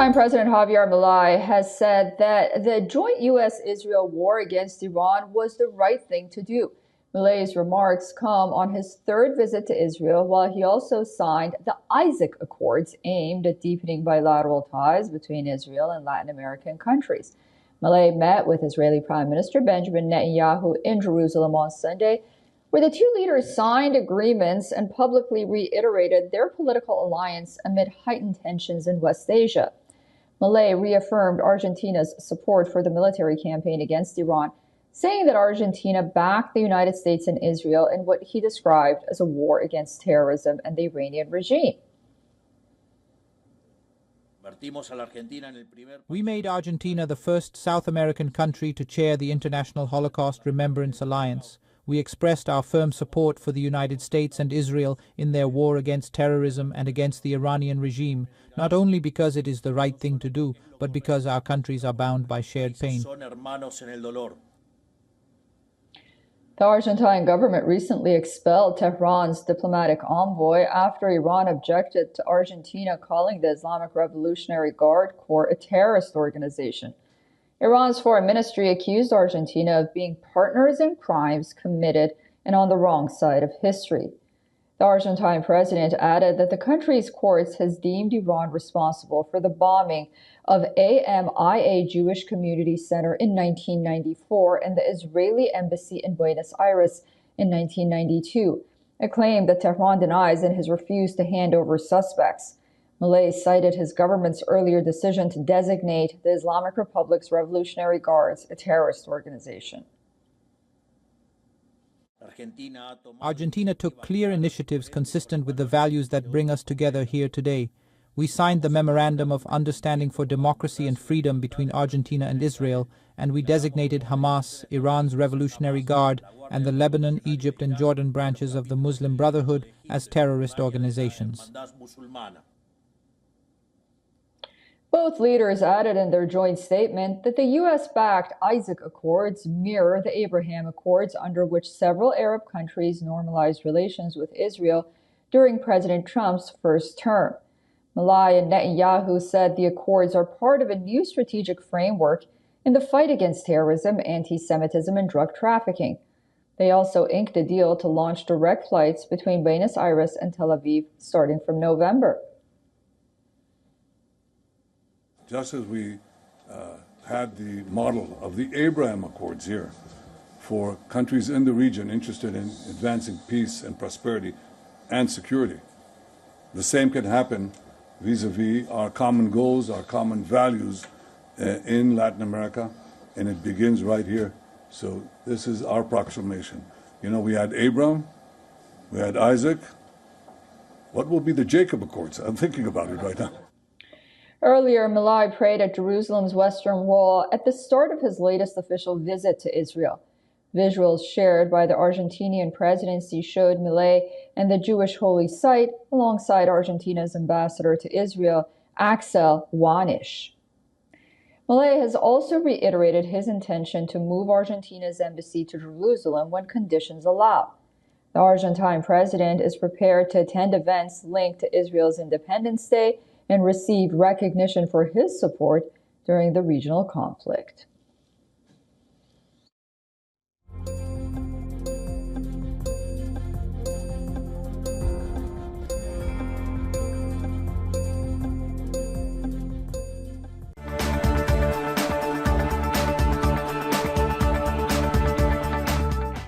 Argentine President Javier Milei has said that the joint U.S. Israel war against Iran was the right thing to do. Milei's remarks come on his third visit to Israel, while he also signed the Isaac Accords aimed at deepening bilateral ties between Israel and Latin American countries. Milei met with Israeli Prime Minister Benjamin Netanyahu in Jerusalem on Sunday, where the two leaders signed agreements and publicly reiterated their political alliance amid heightened tensions in West Asia. Milei reaffirmed Argentina's support for the military campaign against Iran, saying that Argentina backed the United States and Israel in what he described as a war against terrorism and the Iranian regime. We made Argentina the first South American country to chair the International Holocaust Remembrance Alliance. We expressed our firm support for the United States and Israel in their war against terrorism and against the Iranian regime, not only because it is the right thing to do, but because our countries are bound by shared pain. The Argentine government recently expelled Tehran's diplomatic envoy after Iran objected to Argentina calling the Islamic Revolutionary Guard Corps a terrorist organization. Iran's foreign ministry accused Argentina of being partners in crimes committed and on the wrong side of history. The Argentine president added that the country's courts has deemed Iran responsible for the bombing of AMIA Jewish Community Center in 1994 and the Israeli embassy in Buenos Aires in 1992, a claim that Tehran denies in his refuse to hand over suspects. Milei cited his government's earlier decision to designate the Islamic Republic's Revolutionary Guards a terrorist organization. Argentina took clear initiatives consistent with the values that bring us together here today. We signed the Memorandum of Understanding for Democracy and Freedom between Argentina and Israel, and we designated Hamas, Iran's Revolutionary Guard, and the Lebanon, Egypt, and Jordan branches of the Muslim Brotherhood as terrorist organizations. Both leaders added in their joint statement that the U.S.-backed Isaac Accords mirror the Abraham Accords, under which several Arab countries normalized relations with Israel during President Trump's first term. Milei and Netanyahu said the accords are part of a new strategic framework in the fight against terrorism, anti-Semitism, and drug trafficking. They also inked a deal to launch direct flights between Buenos Aires and Tel Aviv starting from November. Just as we had the model of the Abraham Accords here for countries in the region interested in advancing peace and prosperity and security, the same can happen vis-a-vis our common goals, our common values in Latin America, and it begins right here. So this is our proclamation. You know, we had Abraham, we had Isaac. What will be the Jacob Accords? I'm thinking about it right now. Earlier, Milei prayed at Jerusalem's Western Wall at the start of his latest official visit to Israel. Visuals shared by the Argentinian presidency showed Milei and the Jewish holy site alongside Argentina's ambassador to Israel, Axel Wanish. Milei has also reiterated his intention to move Argentina's embassy to Jerusalem when conditions allow. The Argentine president is prepared to attend events linked to Israel's Independence Day and received recognition for his support during the regional conflict.